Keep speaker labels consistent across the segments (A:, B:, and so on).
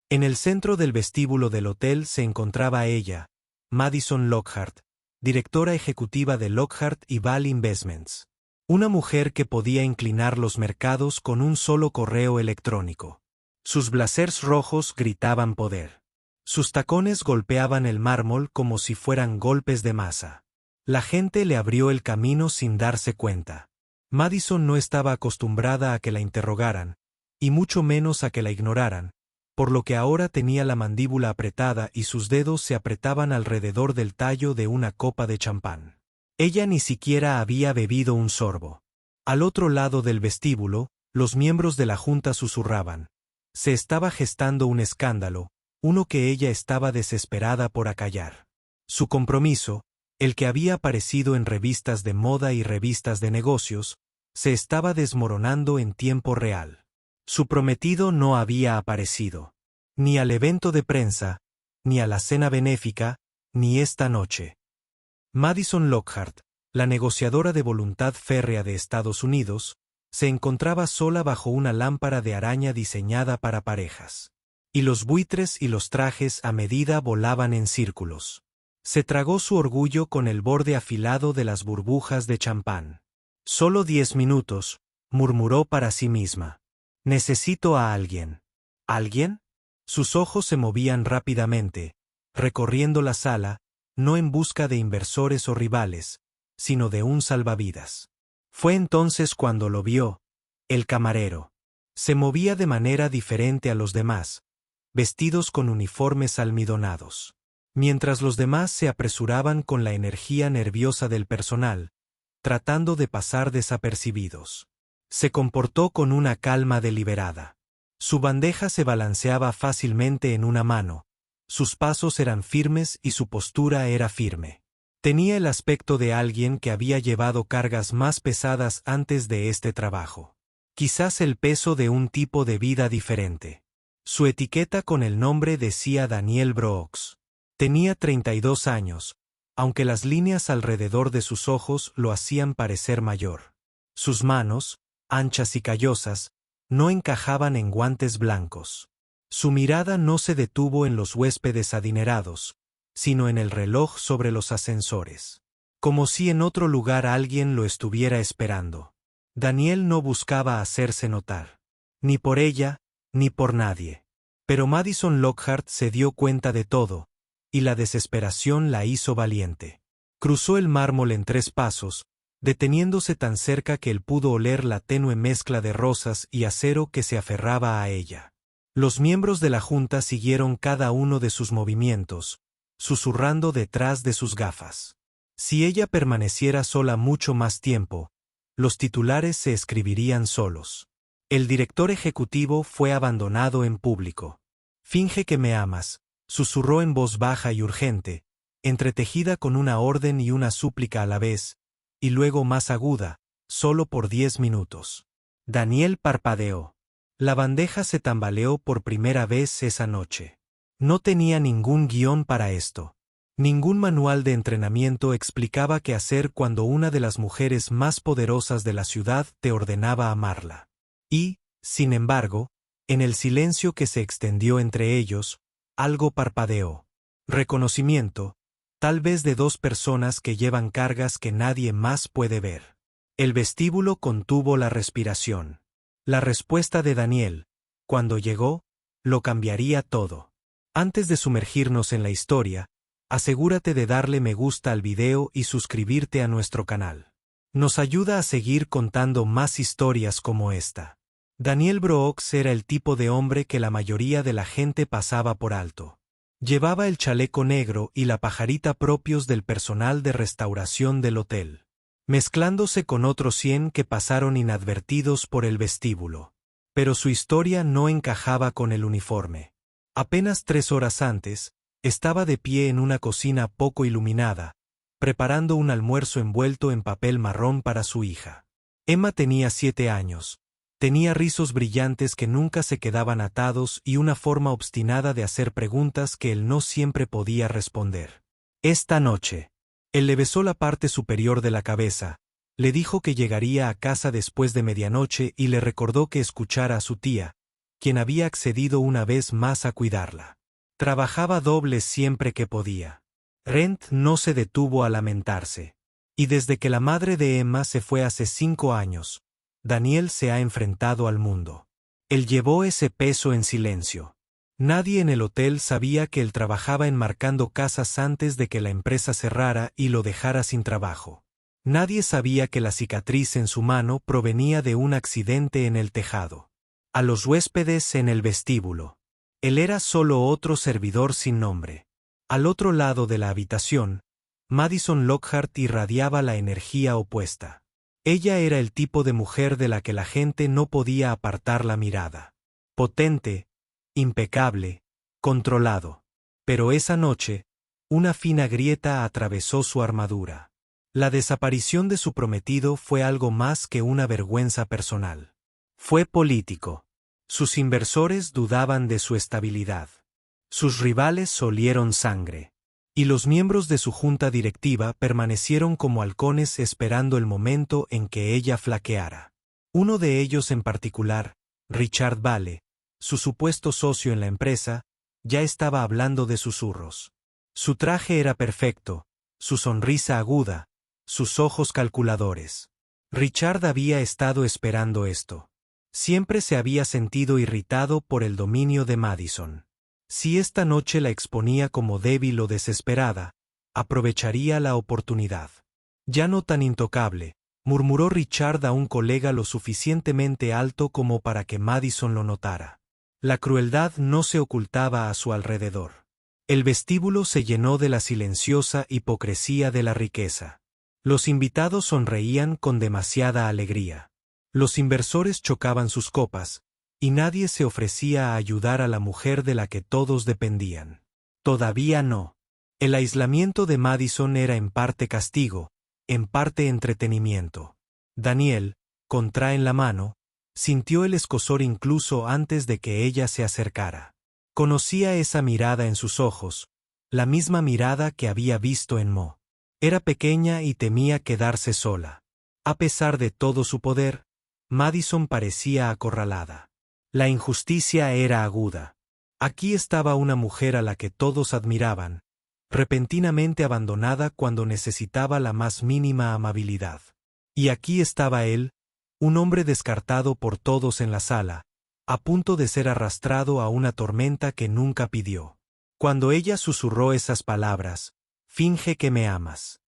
A: En el centro del vestíbulo del hotel se encontraba ella, Madison Lockhart, directora ejecutiva de Lockhart y Val Investments. Una mujer que podía inclinar los mercados con un solo correo electrónico. Sus blazers rojos gritaban poder. Sus tacones golpeaban el mármol como si fueran golpes de masa. La gente le abrió el camino sin darse cuenta. Madison no estaba acostumbrada a que la interrogaran, y mucho menos a que la ignoraran, por lo que ahora tenía la mandíbula apretada y sus dedos se apretaban alrededor del tallo de una copa de champán. Ella ni siquiera había bebido un sorbo. Al otro lado del vestíbulo, los miembros de la junta susurraban. Se estaba gestando un escándalo, uno que ella estaba desesperada por acallar. Su compromiso, el que había aparecido en revistas de moda y revistas de negocios, se estaba desmoronando en tiempo real. Su prometido no había aparecido. Ni al evento de prensa, ni a la cena benéfica, ni esta noche. Madison Lockhart, la negociadora de voluntad férrea de Estados Unidos, se encontraba sola bajo una lámpara de araña diseñada para parejas. Y los buitres y los trajes a medida volaban en círculos. Se tragó su orgullo con el borde afilado de las burbujas de champán. Solo 10 minutos, murmuró para sí misma. Necesito a alguien. ¿Alguien? Sus ojos se movían rápidamente, recorriendo la sala, no en busca de inversores o rivales, sino de un salvavidas. Fue entonces cuando lo vio, el camarero. Se movía de manera diferente a los demás, vestidos con uniformes almidonados. Mientras los demás se apresuraban con la energía nerviosa del personal, tratando de pasar desapercibidos. Se comportó con una calma deliberada. Su bandeja se balanceaba fácilmente en una mano, sus pasos eran firmes y su postura era firme. Tenía el aspecto de alguien que había llevado cargas más pesadas antes de este trabajo. Quizás el peso de un tipo de vida diferente. Su etiqueta con el nombre decía Daniel Brooks. Tenía 32 años, aunque las líneas alrededor de sus ojos lo hacían parecer mayor. Sus manos, anchas y callosas, no encajaban en guantes blancos. Su mirada no se detuvo en los huéspedes adinerados, sino en el reloj sobre los ascensores. Como si en otro lugar alguien lo estuviera esperando. Daniel no buscaba hacerse notar. Ni por ella, ni por nadie. Pero Madison Lockhart se dio cuenta de todo, y la desesperación la hizo valiente. Cruzó el mármol en 3 pasos, deteniéndose tan cerca que él pudo oler la tenue mezcla de rosas y acero que se aferraba a ella. Los miembros de la junta siguieron cada uno de sus movimientos, susurrando detrás de sus gafas. Si ella permaneciera sola mucho más tiempo, los titulares se escribirían solos. El director ejecutivo fue abandonado en público. Finge que me amas, susurró en voz baja y urgente, entretejida con una orden y una súplica a la vez, y luego más aguda, solo por 10 minutos. Daniel parpadeó. La bandeja se tambaleó por primera vez esa noche. No tenía ningún guión para esto. Ningún manual de entrenamiento explicaba qué hacer cuando una de las mujeres más poderosas de la ciudad te ordenaba amarla. Y, sin embargo, en el silencio que se extendió entre ellos, algo parpadeó. Reconocimiento, tal vez de 2 personas que llevan cargas que nadie más puede ver. El vestíbulo contuvo la respiración. La respuesta de Daniel, cuando llegó, lo cambiaría todo. Antes de sumergirnos en la historia, asegúrate de darle me gusta al video y suscribirte a nuestro canal. Nos ayuda a seguir contando más historias como esta. Daniel Brooks era el tipo de hombre que la mayoría de la gente pasaba por alto. Llevaba el chaleco negro y la pajarita propios del personal de restauración del hotel, mezclándose con otros 100 que pasaron inadvertidos por el vestíbulo. Pero su historia no encajaba con el uniforme. Apenas 3 horas antes, estaba de pie en una cocina poco iluminada, preparando un almuerzo envuelto en papel marrón para su hija. Emma tenía 7 años. Tenía rizos brillantes que nunca se quedaban atados y una forma obstinada de hacer preguntas que él no siempre podía responder. Esta noche. Él le besó la parte superior de la cabeza, le dijo que llegaría a casa después de medianoche y le recordó que escuchara a su tía, quien había accedido una vez más a cuidarla. Trabajaba doble siempre que podía. Rent no se detuvo a lamentarse. Y desde que la madre de Emma se fue hace 5 años, Daniel se ha enfrentado al mundo. Él llevó ese peso en silencio. Nadie en el hotel sabía que él trabajaba enmarcando casas antes de que la empresa cerrara y lo dejara sin trabajo. Nadie sabía que la cicatriz en su mano provenía de un accidente en el tejado. A los huéspedes en el vestíbulo. Él era solo otro servidor sin nombre. Al otro lado de la habitación, Madison Lockhart irradiaba la energía opuesta. Ella era el tipo de mujer de la que la gente no podía apartar la mirada. Potente, impecable, controlado. Pero esa noche, una fina grieta atravesó su armadura. La desaparición de su prometido fue algo más que una vergüenza personal. Fue político. Sus inversores dudaban de su estabilidad. Sus rivales olieron sangre. Y los miembros de su junta directiva permanecieron como halcones esperando el momento en que ella flaqueara. Uno de ellos en particular, Richard Vale, su supuesto socio en la empresa, ya estaba hablando de susurros. Su traje era perfecto, su sonrisa aguda, sus ojos calculadores. Richard había estado esperando esto. Siempre se había sentido irritado por el dominio de Madison. Si esta noche la exponía como débil o desesperada, aprovecharía la oportunidad. Ya no tan intocable, murmuró Richard a un colega lo suficientemente alto como para que Madison lo notara. La crueldad no se ocultaba a su alrededor. El vestíbulo se llenó de la silenciosa hipocresía de la riqueza. Los invitados sonreían con demasiada alegría. Los inversores chocaban sus copas, y nadie se ofrecía a ayudar a la mujer de la que todos dependían. Todavía no. El aislamiento de Madison era en parte castigo, en parte entretenimiento. Daniel, con Tra en la mano, sintió el escozor incluso antes de que ella se acercara. Conocía esa mirada en sus ojos, la misma mirada que había visto en Mo. Era pequeña y temía quedarse sola. A pesar de todo su poder, Madison parecía acorralada. La injusticia era aguda. Aquí estaba una mujer a la que todos admiraban, repentinamente abandonada cuando necesitaba la más mínima amabilidad. Y aquí estaba él, un hombre descartado por todos en la sala, a punto de ser arrastrado a una tormenta que nunca pidió. Cuando ella susurró esas palabras, «Finge que me amas».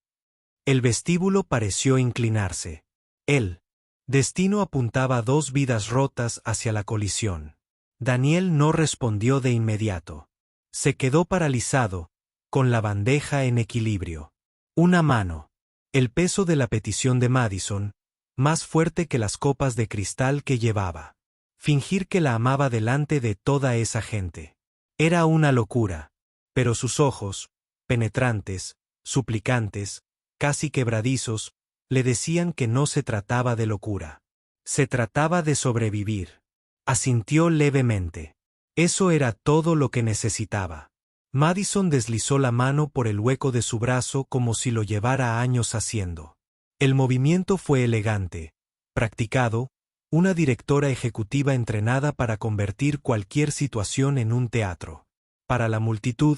A: El vestíbulo pareció inclinarse. El destino apuntaba 2 vidas rotas hacia la colisión. Daniel no respondió de inmediato. Se quedó paralizado, con la bandeja en equilibrio. Una mano. El peso de la petición de Madison, más fuerte que las copas de cristal que llevaba. Fingir que la amaba delante de toda esa gente. Era una locura. Pero sus ojos, penetrantes, suplicantes, casi quebradizos, le decían que no se trataba de locura. Se trataba de sobrevivir. Asintió levemente. Eso era todo lo que necesitaba. Madison deslizó la mano por el hueco de su brazo como si lo llevara años haciendo. El movimiento fue elegante, practicado, una directora ejecutiva entrenada para convertir cualquier situación en un teatro. Para la multitud,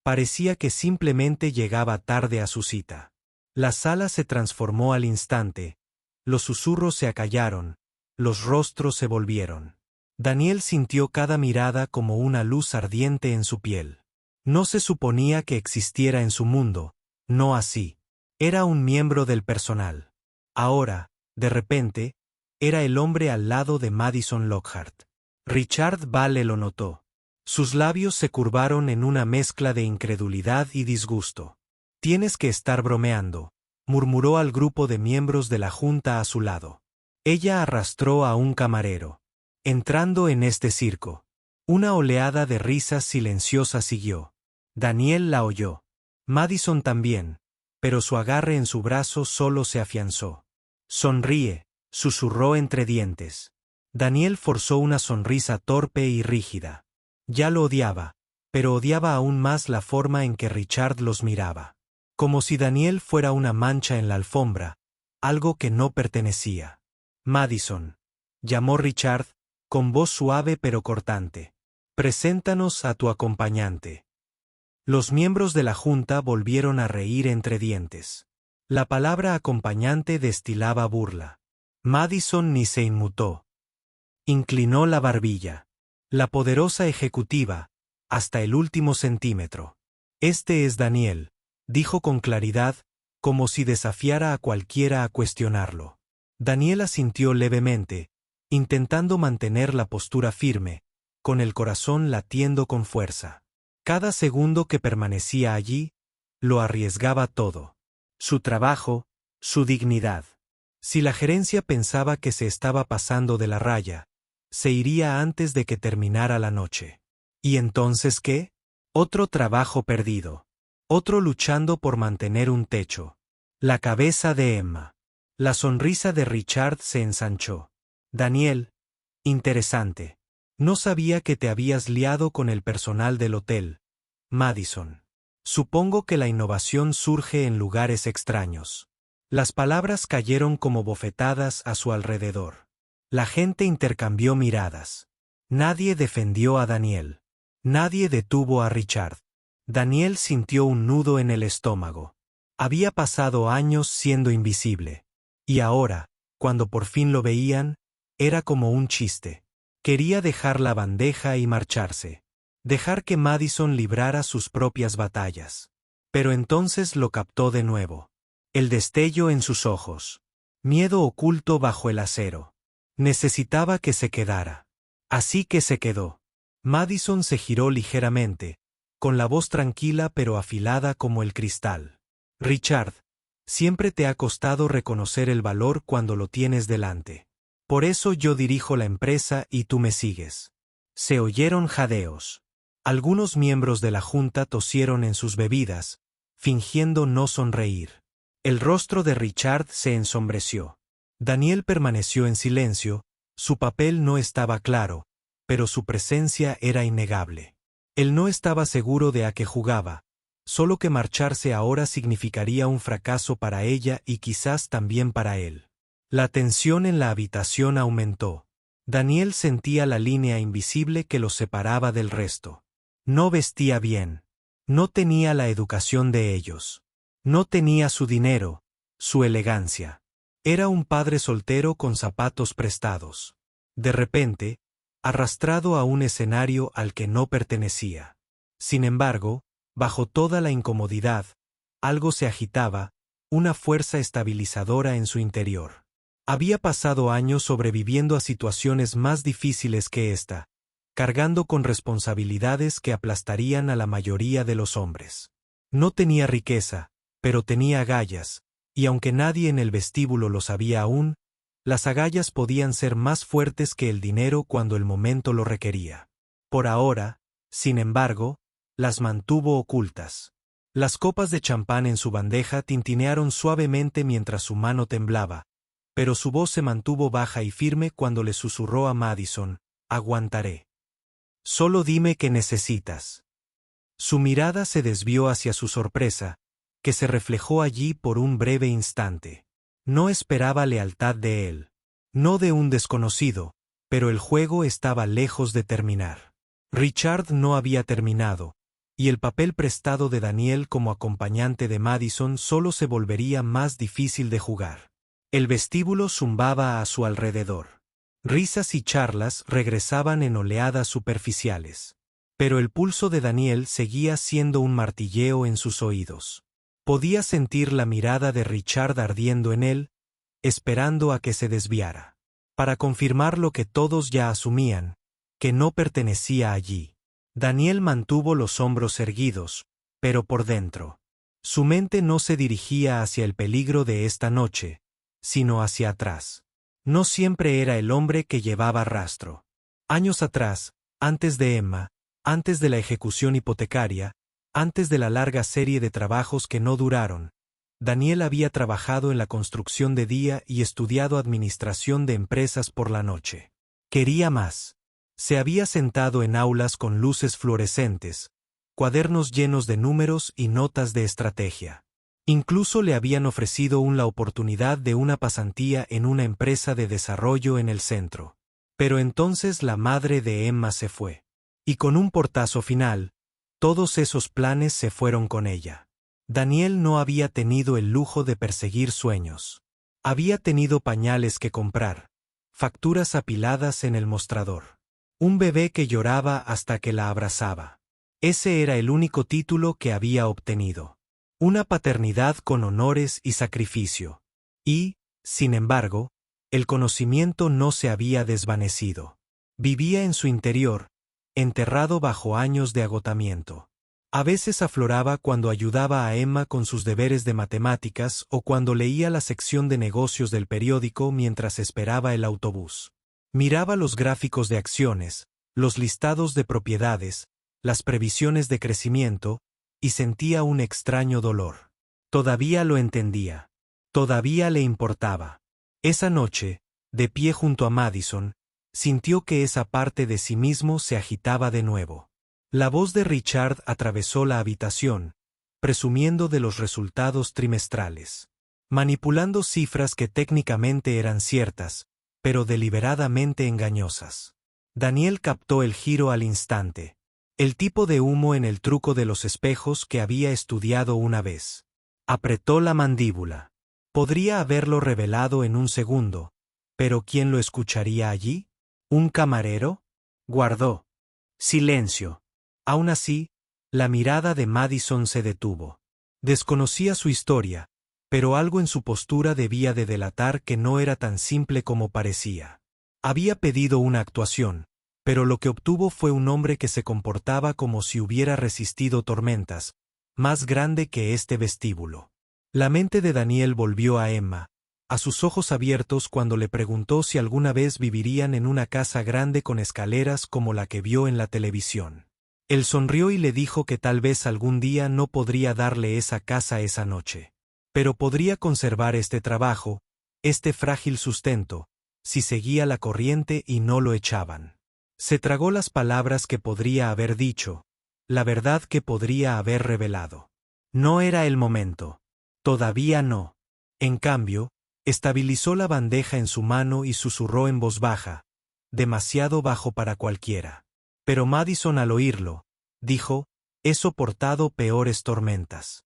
A: parecía que simplemente llegaba tarde a su cita. La sala se transformó al instante, los susurros se acallaron, los rostros se volvieron. Daniel sintió cada mirada como una luz ardiente en su piel. No se suponía que existiera en su mundo, no así. Era un miembro del personal. Ahora, de repente, era el hombre al lado de Madison Lockhart. Richard Vale lo notó. Sus labios se curvaron en una mezcla de incredulidad y disgusto. «Tienes que estar bromeando», murmuró al grupo de miembros de la junta a su lado. Ella arrastró a un camarero. Entrando en este circo. Una oleada de risas silenciosas siguió. Daniel la oyó. Madison también, pero su agarre en su brazo solo se afianzó. «Sonríe», susurró entre dientes. Daniel forzó una sonrisa torpe y rígida. Ya lo odiaba, pero odiaba aún más la forma en que Richard los miraba. Como si Daniel fuera una mancha en la alfombra, algo que no pertenecía. «Madison», llamó Richard, con voz suave pero cortante. Preséntanos a tu acompañante. Los miembros de la junta volvieron a reír entre dientes. La palabra acompañante destilaba burla. Madison ni se inmutó. Inclinó la barbilla. La poderosa ejecutiva, hasta el último centímetro. Este es Daniel, dijo con claridad, como si desafiara a cualquiera a cuestionarlo. Daniel asintió levemente, intentando mantener la postura firme, con el corazón latiendo con fuerza. Cada segundo que permanecía allí, lo arriesgaba todo. Su trabajo, su dignidad. Si la gerencia pensaba que se estaba pasando de la raya, se iría antes de que terminara la noche. ¿Y entonces qué? Otro trabajo perdido. Otro luchando por mantener un techo. La cabeza de Emma. La sonrisa de Richard se ensanchó. Daniel, interesante. No sabía que te habías liado con el personal del hotel, Madison. Supongo que la innovación surge en lugares extraños. Las palabras cayeron como bofetadas a su alrededor. La gente intercambió miradas. Nadie defendió a Daniel. Nadie detuvo a Richard. Daniel sintió un nudo en el estómago. Había pasado años siendo invisible. Y ahora, cuando por fin lo veían, era como un chiste. Quería dejar la bandeja y marcharse. Dejar que Madison librara sus propias batallas. Pero entonces lo captó de nuevo. El destello en sus ojos. Miedo oculto bajo el acero. Necesitaba que se quedara. Así que se quedó. Madison se giró ligeramente, con la voz tranquila pero afilada como el cristal. Richard, siempre te ha costado reconocer el valor cuando lo tienes delante. Por eso yo dirijo la empresa y tú me sigues. Se oyeron jadeos. Algunos miembros de la junta tosieron en sus bebidas, fingiendo no sonreír. El rostro de Richard se ensombreció. Daniel permaneció en silencio, su papel no estaba claro, pero su presencia era innegable. Él no estaba seguro de a qué jugaba, solo que marcharse ahora significaría un fracaso para ella y quizás también para él. La tensión en la habitación aumentó. Daniel sentía la línea invisible que los separaba del resto. No vestía bien. No tenía la educación de ellos. No tenía su dinero, su elegancia. Era un padre soltero con zapatos prestados. De repente, arrastrado a un escenario al que no pertenecía. Sin embargo, bajo toda la incomodidad, algo se agitaba, una fuerza estabilizadora en su interior. Había pasado años sobreviviendo a situaciones más difíciles que esta, cargando con responsabilidades que aplastarían a la mayoría de los hombres. No tenía riqueza, pero tenía agallas, y aunque nadie en el vestíbulo lo sabía aún, las agallas podían ser más fuertes que el dinero cuando el momento lo requería. Por ahora, sin embargo, las mantuvo ocultas. Las copas de champán en su bandeja tintinearon suavemente mientras su mano temblaba, pero su voz se mantuvo baja y firme cuando le susurró a Madison: «Aguantaré. Solo dime qué necesitas». Su mirada se desvió hacia su sorpresa, que se reflejó allí por un breve instante. No esperaba lealtad de él. No de un desconocido, pero el juego estaba lejos de terminar. Richard no había terminado, y el papel prestado de Daniel como acompañante de Madison solo se volvería más difícil de jugar. El vestíbulo zumbaba a su alrededor. Risas y charlas regresaban en oleadas superficiales. Pero el pulso de Daniel seguía siendo un martilleo en sus oídos. Podía sentir la mirada de Richard ardiendo en él, esperando a que se desviara. Para confirmar lo que todos ya asumían, que no pertenecía allí. Daniel mantuvo los hombros erguidos, pero por dentro. Su mente no se dirigía hacia el peligro de esta noche, sino hacia atrás. No siempre era el hombre que llevaba rastro. Años atrás, antes de Emma, antes de la ejecución hipotecaria, antes de la larga serie de trabajos que no duraron, Daniel había trabajado en la construcción de día y estudiado administración de empresas por la noche. Quería más. Se había sentado en aulas con luces fluorescentes, cuadernos llenos de números y notas de estrategia. Incluso le habían ofrecido la oportunidad de una pasantía en una empresa de desarrollo en el centro. Pero entonces la madre de Emma se fue. Y con un portazo final, todos esos planes se fueron con ella. Daniel no había tenido el lujo de perseguir sueños. Había tenido pañales que comprar, facturas apiladas en el mostrador, un bebé que lloraba hasta que la abrazaba. Ese era el único título que había obtenido. Una paternidad con honores y sacrificio. Y, sin embargo, el conocimiento no se había desvanecido. Vivía en su interior, enterrado bajo años de agotamiento. A veces afloraba cuando ayudaba a Emma con sus deberes de matemáticas o cuando leía la sección de negocios del periódico mientras esperaba el autobús. Miraba los gráficos de acciones, los listados de propiedades, las previsiones de crecimiento, y sentía un extraño dolor. Todavía lo entendía. Todavía le importaba. Esa noche, de pie junto a Madison, sintió que esa parte de sí mismo se agitaba de nuevo. La voz de Richard atravesó la habitación, presumiendo de los resultados trimestrales, manipulando cifras que técnicamente eran ciertas, pero deliberadamente engañosas. Daniel captó el giro al instante, el tipo de humo en el truco de los espejos que había estudiado una vez. Apretó la mandíbula. Podría haberlo revelado en un segundo, pero ¿quién lo escucharía allí? ¿Un camarero? Guardó silencio. Aún así, la mirada de Madison se detuvo. Desconocía su historia, pero algo en su postura debía de delatar que no era tan simple como parecía. Había pedido una actuación, pero lo que obtuvo fue un hombre que se comportaba como si hubiera resistido tormentas, más grande que este vestíbulo. La mente de Daniel volvió a Emma, a sus ojos abiertos cuando le preguntó si alguna vez vivirían en una casa grande con escaleras como la que vio en la televisión. Él sonrió y le dijo que tal vez algún día no podría darle esa casa esa noche. Pero podría conservar este trabajo, este frágil sustento, si seguía la corriente y no lo echaban. Se tragó las palabras que podría haber dicho, la verdad que podría haber revelado. No era el momento. Todavía no. En cambio, estabilizó la bandeja en su mano y susurró en voz baja, demasiado bajo para cualquiera. Pero Madison al oírlo, dijo, he soportado peores tormentas.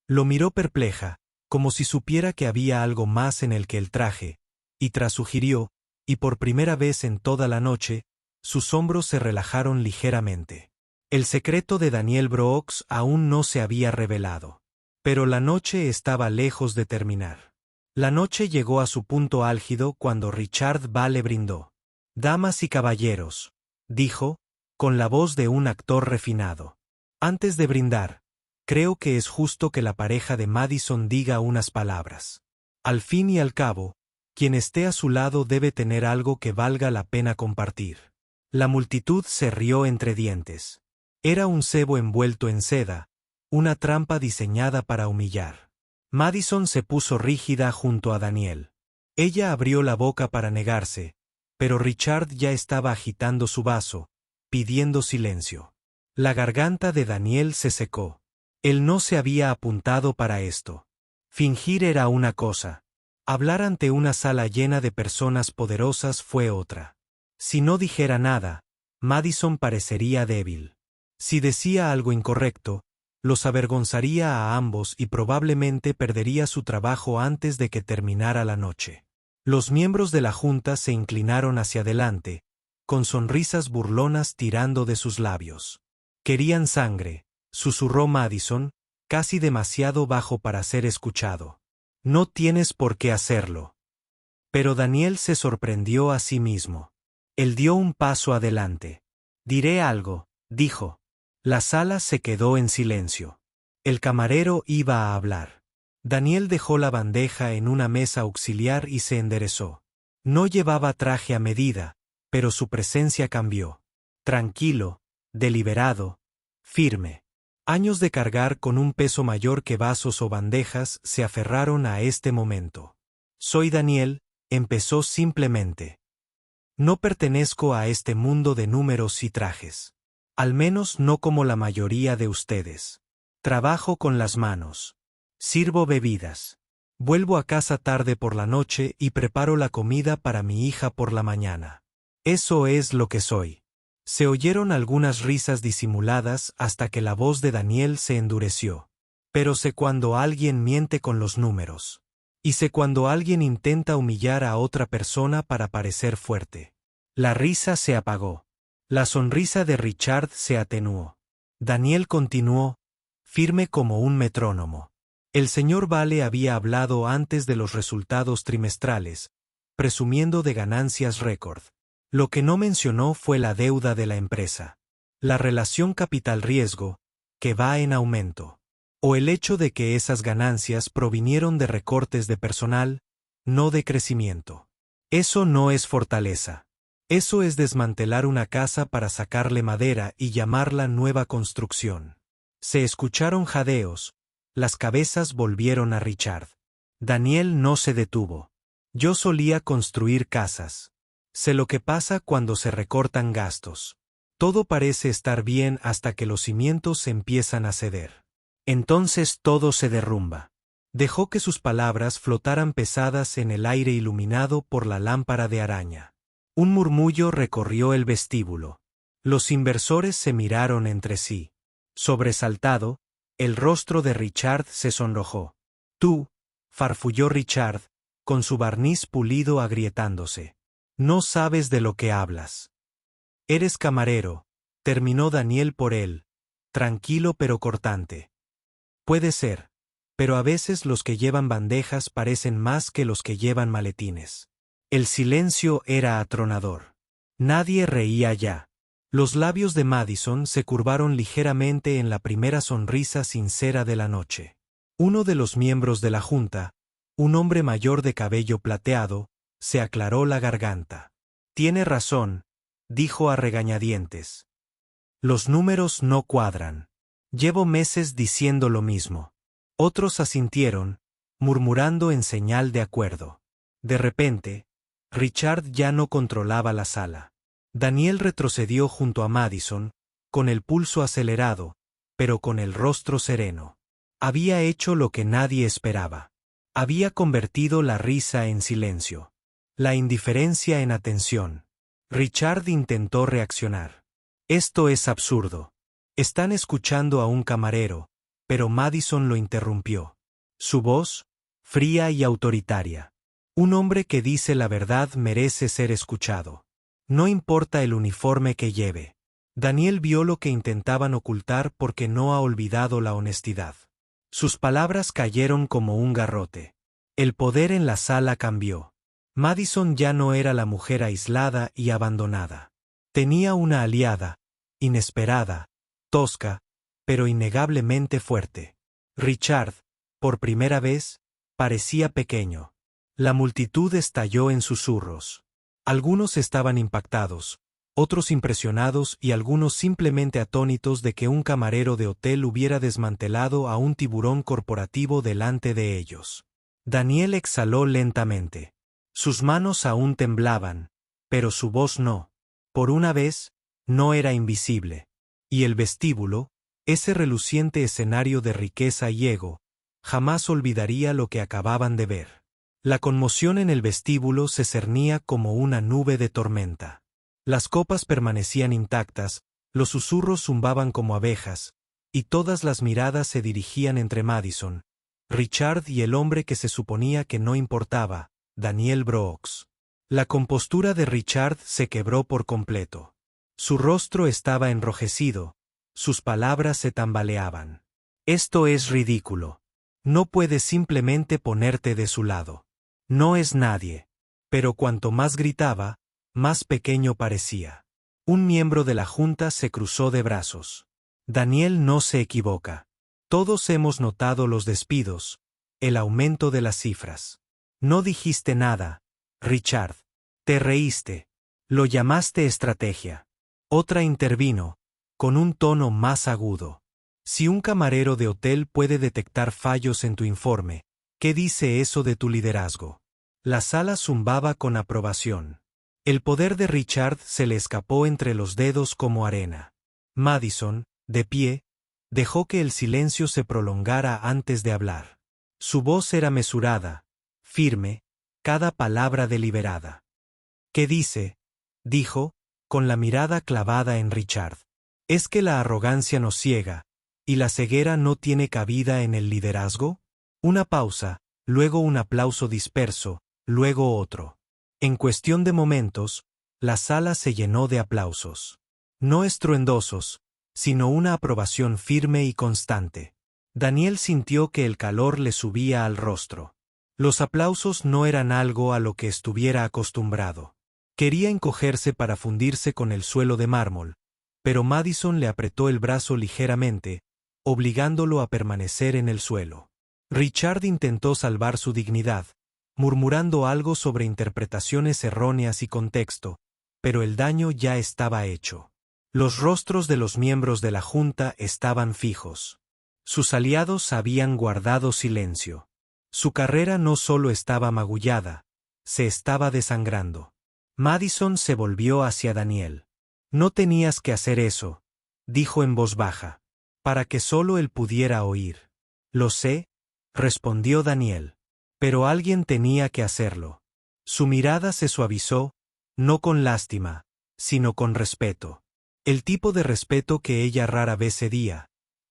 A: Lo miró perpleja, como si supiera que había algo más en el que el traje, y sugirió, y por primera vez en toda la noche, sus hombros se relajaron ligeramente. El secreto de Daniel Brooks aún no se había revelado. Pero la noche estaba lejos de terminar. La noche llegó a su punto álgido cuando Richard Vale brindó. Damas y caballeros, dijo, con la voz de un actor refinado. Antes de brindar, creo que es justo que la pareja de Madison diga unas palabras. Al fin y al cabo, quien esté a su lado debe tener algo que valga la pena compartir. La multitud se rió entre dientes. Era un cebo envuelto en seda, una trampa diseñada para humillar. Madison se puso rígida junto a Daniel. Ella abrió la boca para negarse, pero Richard ya estaba agitando su vaso, pidiendo silencio. La garganta de Daniel se secó. Él no se había apuntado para esto. Fingir era una cosa. Hablar ante una sala llena de personas poderosas fue otra. Si no dijera nada, Madison parecería débil. Si decía algo incorrecto, los avergonzaría a ambos y probablemente perdería su trabajo antes de que terminara la noche. Los miembros de la junta se inclinaron hacia adelante, con sonrisas burlonas tirando de sus labios. Querían sangre, susurró Madison, casi demasiado bajo para ser escuchado. No tienes por qué hacerlo. Pero Daniel se sorprendió a sí mismo. Él dio un paso adelante. Diré algo, dijo. La sala se quedó en silencio. El camarero iba a hablar. Daniel dejó la bandeja en una mesa auxiliar y se enderezó. No llevaba traje a medida, pero su presencia cambió. Tranquilo, deliberado, firme. Años de cargar con un peso mayor que vasos o bandejas se aferraron a este momento. Soy Daniel, empezó simplemente. No pertenezco a este mundo de números y trajes. Al menos no como la mayoría de ustedes. Trabajo con las manos. Sirvo bebidas. Vuelvo a casa tarde por la noche y preparo la comida para mi hija por la mañana. Eso es lo que soy. Se oyeron algunas risas disimuladas hasta que la voz de Daniel se endureció. Pero sé cuando alguien miente con los números. Y sé cuando alguien intenta humillar a otra persona para parecer fuerte. La risa se apagó. La sonrisa de Richard se atenuó. Daniel continuó, firme como un metrónomo. El señor Vale había hablado antes de los resultados trimestrales, presumiendo de ganancias récord. Lo que no mencionó fue la deuda de la empresa. La relación capital-riesgo, que va en aumento. O el hecho de que esas ganancias provinieron de recortes de personal, no de crecimiento. Eso no es fortaleza. Eso es desmantelar una casa para sacarle madera y llamarla nueva construcción. Se escucharon jadeos. Las cabezas volvieron a Richard. Daniel no se detuvo. Yo solía construir casas. Sé lo que pasa cuando se recortan gastos. Todo parece estar bien hasta que los cimientos empiezan a ceder. Entonces todo se derrumba. Dejó que sus palabras flotaran pesadas en el aire iluminado por la lámpara de araña. Un murmullo recorrió el vestíbulo. Los inversores se miraron entre sí. Sobresaltado, el rostro de Richard se sonrojó. Tú, farfulló Richard, con su barniz pulido agrietándose. No sabes de lo que hablas. Eres camarero, terminó Daniel por él, tranquilo pero cortante. Puede ser, pero a veces los que llevan bandejas parecen más que los que llevan maletines. El silencio era atronador. Nadie reía ya. Los labios de Madison se curvaron ligeramente en la primera sonrisa sincera de la noche. Uno de los miembros de la junta, un hombre mayor de cabello plateado, se aclaró la garganta. Tiene razón, dijo a regañadientes. Los números no cuadran. Llevo meses diciendo lo mismo. Otros asintieron, murmurando en señal de acuerdo. De repente, Richard ya no controlaba la sala. Daniel retrocedió junto a Madison, con el pulso acelerado, pero con el rostro sereno. Había hecho lo que nadie esperaba. Había convertido la risa en silencio. La indiferencia en atención. Richard intentó reaccionar. Esto es absurdo. Están escuchando a un camarero, pero Madison lo interrumpió. Su voz, fría y autoritaria. Un hombre que dice la verdad merece ser escuchado. No importa el uniforme que lleve. Daniel vio lo que intentaban ocultar porque no ha olvidado la honestidad. Sus palabras cayeron como un garrote. El poder en la sala cambió. Madison ya no era la mujer aislada y abandonada. Tenía una aliada, inesperada, tosca, pero innegablemente fuerte. Richard, por primera vez, parecía pequeño. La multitud estalló en susurros. Algunos estaban impactados, otros impresionados y algunos simplemente atónitos de que un camarero de hotel hubiera desmantelado a un tiburón corporativo delante de ellos. Daniel exhaló lentamente. Sus manos aún temblaban, pero su voz no. Por una vez, no era invisible. Y el vestíbulo, ese reluciente escenario de riqueza y ego, jamás olvidaría lo que acababan de ver. La conmoción en el vestíbulo se cernía como una nube de tormenta. Las copas permanecían intactas, los susurros zumbaban como abejas, y todas las miradas se dirigían entre Madison, Richard y el hombre que se suponía que no importaba, Daniel Brooks. La compostura de Richard se quebró por completo. Su rostro estaba enrojecido, sus palabras se tambaleaban. Esto es ridículo. No puedes simplemente ponerte de su lado. No es nadie. Pero cuanto más gritaba, más pequeño parecía. Un miembro de la junta se cruzó de brazos. Daniel no se equivoca. Todos hemos notado los despidos, el aumento de las cifras. No dijiste nada, Richard. Te reíste. Lo llamaste estrategia. Otra intervino, con un tono más agudo. Si un camarero de hotel puede detectar fallos en tu informe, ¿qué dice eso de tu liderazgo? La sala zumbaba con aprobación. El poder de Richard se le escapó entre los dedos como arena. Madison, de pie, dejó que el silencio se prolongara antes de hablar. Su voz era mesurada, firme, cada palabra deliberada. ¿Qué dice? dijo, con la mirada clavada en Richard. ¿Es que la arrogancia nos ciega, y la ceguera no tiene cabida en el liderazgo? Una pausa, luego un aplauso disperso, luego otro. En cuestión de momentos, la sala se llenó de aplausos. No estruendosos, sino una aprobación firme y constante. Daniel sintió que el calor le subía al rostro. Los aplausos no eran algo a lo que estuviera acostumbrado. Quería encogerse para fundirse con el suelo de mármol, pero Madison le apretó el brazo ligeramente, obligándolo a permanecer en el suelo. Richard intentó salvar su dignidad, murmurando algo sobre interpretaciones erróneas y contexto, pero el daño ya estaba hecho. Los rostros de los miembros de la Junta estaban fijos. Sus aliados habían guardado silencio. Su carrera no solo estaba magullada, se estaba desangrando. Madison se volvió hacia Daniel. No tenías que hacer eso, dijo en voz baja, para que solo él pudiera oír. Lo sé, respondió Daniel. Pero alguien tenía que hacerlo. Su mirada se suavizó, no con lástima, sino con respeto. El tipo de respeto que ella rara vez cedía,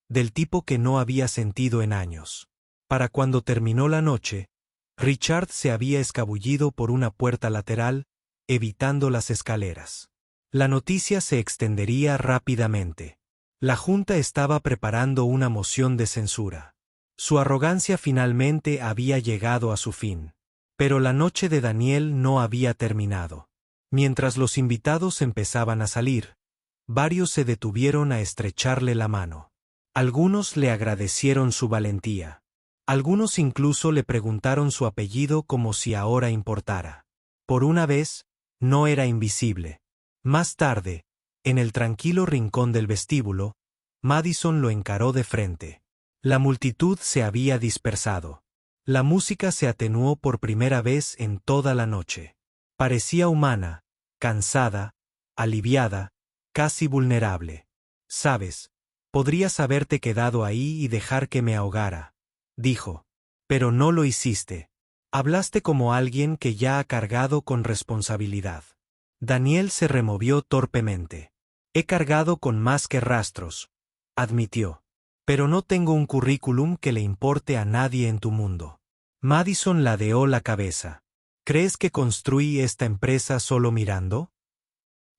A: del tipo que no había sentido en años. Para cuando terminó la noche, Richard se había escabullido por una puerta lateral, evitando las escaleras. La noticia se extendería rápidamente. La Junta estaba preparando una moción de censura. Su arrogancia finalmente había llegado a su fin. Pero la noche de Daniel no había terminado. Mientras los invitados empezaban a salir, varios se detuvieron a estrecharle la mano. Algunos le agradecieron su valentía. Algunos incluso le preguntaron su apellido como si ahora importara. Por una vez, no era invisible. Más tarde, en el tranquilo rincón del vestíbulo, Madison lo encaró de frente. La multitud se había dispersado. La música se atenuó por primera vez en toda la noche. Parecía humana, cansada, aliviada, casi vulnerable. Sabes, podrías haberte quedado ahí y dejar que me ahogara, dijo. Pero no lo hiciste. Hablaste como alguien que ya ha cargado con responsabilidad. Daniel se removió torpemente. He cargado con más que rastros, admitió. Pero no tengo un currículum que le importe a nadie en tu mundo. Madison ladeó la cabeza. ¿Crees que construí esta empresa solo mirando?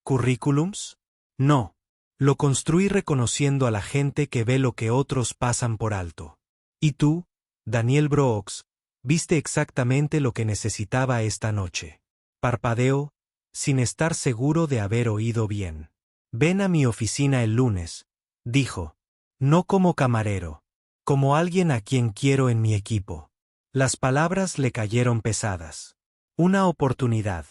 A: ¿Currículums? No. Lo construí reconociendo a la gente que ve lo que otros pasan por alto. Y tú, Daniel Brooks, viste exactamente lo que necesitaba esta noche. Parpadeó, sin estar seguro de haber oído bien. Ven a mi oficina el lunes, dijo. No como camarero, como alguien a quien quiero en mi equipo. Las palabras le cayeron pesadas. Una oportunidad.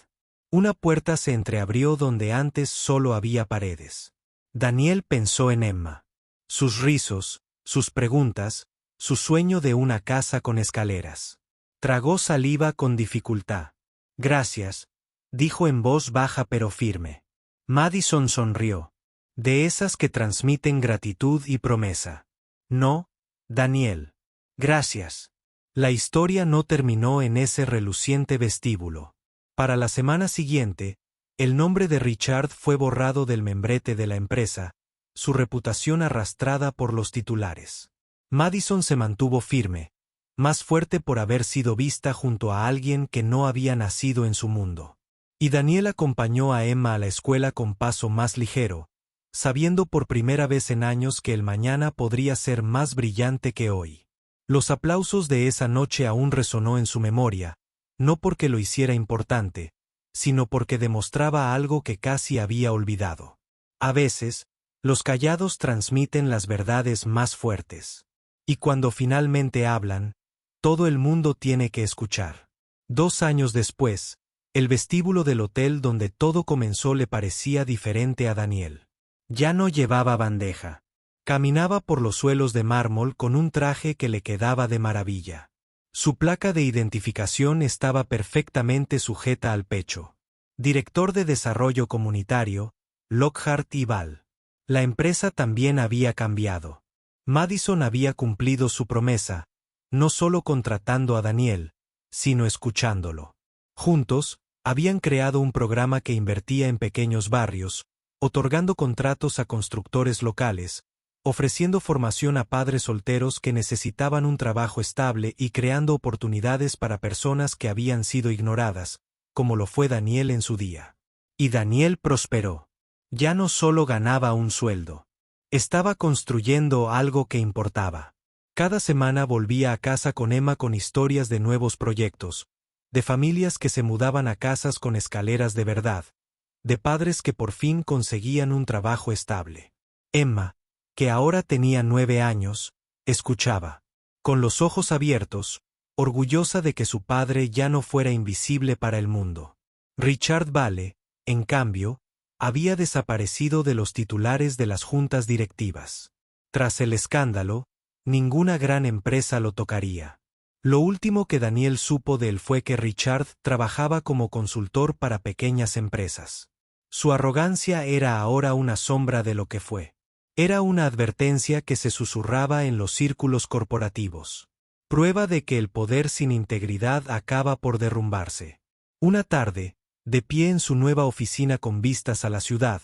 A: Una puerta se entreabrió donde antes solo había paredes. Daniel pensó en Emma. Sus rizos, sus preguntas, su sueño de una casa con escaleras. Tragó saliva con dificultad. Gracias, dijo en voz baja pero firme. Madison sonrió. De esas que transmiten gratitud y promesa. No, Daniel. Gracias. La historia no terminó en ese reluciente vestíbulo. Para la semana siguiente, el nombre de Richard fue borrado del membrete de la empresa, su reputación arrastrada por los titulares. Madison se mantuvo firme, más fuerte por haber sido vista junto a alguien que no había nacido en su mundo. Y Daniel acompañó a Emma a la escuela con paso más ligero, sabiendo por primera vez en años que el mañana podría ser más brillante que hoy. Los aplausos de esa noche aún resonó en su memoria, no porque lo hiciera importante, sino porque demostraba algo que casi había olvidado. A veces, los callados transmiten las verdades más fuertes. Y cuando finalmente hablan, todo el mundo tiene que escuchar. 2 años después, el vestíbulo del hotel donde todo comenzó le parecía diferente a Daniel. Ya no llevaba bandeja. Caminaba por los suelos de mármol con un traje que le quedaba de maravilla. Su placa de identificación estaba perfectamente sujeta al pecho. Director de Desarrollo Comunitario, Lockhart y Ball. La empresa también había cambiado. Madison había cumplido su promesa, no solo contratando a Daniel, sino escuchándolo. Juntos, Habían creado un programa que invertía en pequeños barrios, otorgando contratos a constructores locales, ofreciendo formación a padres solteros que necesitaban un trabajo estable y creando oportunidades para personas que habían sido ignoradas, como lo fue Daniel en su día. Y Daniel prosperó. Ya no solo ganaba un sueldo. Estaba construyendo algo que importaba. Cada semana volvía a casa con Emma con historias de nuevos proyectos, de familias que se mudaban a casas con escaleras de verdad, de padres que por fin conseguían un trabajo estable. Emma, que ahora tenía 9 años, escuchaba, con los ojos abiertos, orgullosa de que su padre ya no fuera invisible para el mundo. Richard Vale, en cambio, había desaparecido de los titulares de las juntas directivas. Tras el escándalo, ninguna gran empresa lo tocaría. Lo último que Daniel supo de él fue que Richard trabajaba como consultor para pequeñas empresas. Su arrogancia era ahora una sombra de lo que fue. Era una advertencia que se susurraba en los círculos corporativos. Prueba de que el poder sin integridad acaba por derrumbarse. Una tarde, de pie en su nueva oficina con vistas a la ciudad,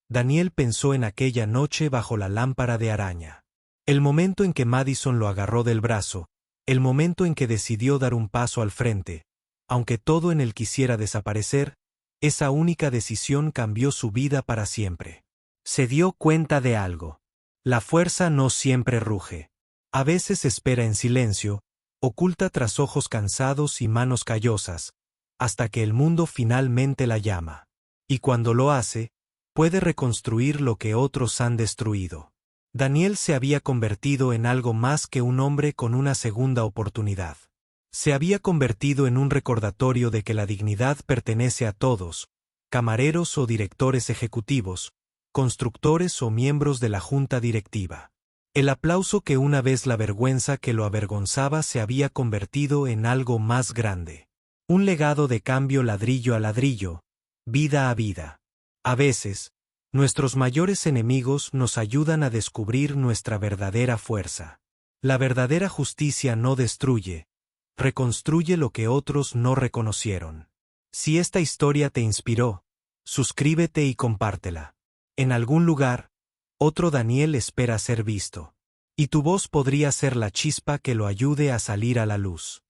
A: Daniel pensó en aquella noche bajo la lámpara de araña. El momento en que Madison lo agarró del brazo, el momento en que decidió dar un paso al frente, aunque todo en él quisiera desaparecer, esa única decisión cambió su vida para siempre. Se dio cuenta de algo. La fuerza no siempre ruge. A veces espera en silencio, oculta tras ojos cansados y manos callosas, hasta que el mundo finalmente la llama. Y cuando lo hace, puede reconstruir lo que otros han destruido. Daniel se había convertido en algo más que un hombre con una segunda oportunidad. Se había convertido en un recordatorio de que la dignidad pertenece a todos, camareros o directores ejecutivos, constructores o miembros de la junta directiva. El aplauso que una vez la vergüenza que lo avergonzaba se había convertido en algo más grande. Un legado de cambio ladrillo a ladrillo, vida a vida. A veces, nuestros mayores enemigos nos ayudan a descubrir nuestra verdadera fuerza. La verdadera justicia no destruye, reconstruye lo que otros no reconocieron. Si esta historia te inspiró, suscríbete y compártela. En algún lugar, otro Daniel espera ser visto. Y tu voz podría ser la chispa que lo ayude a salir a la luz.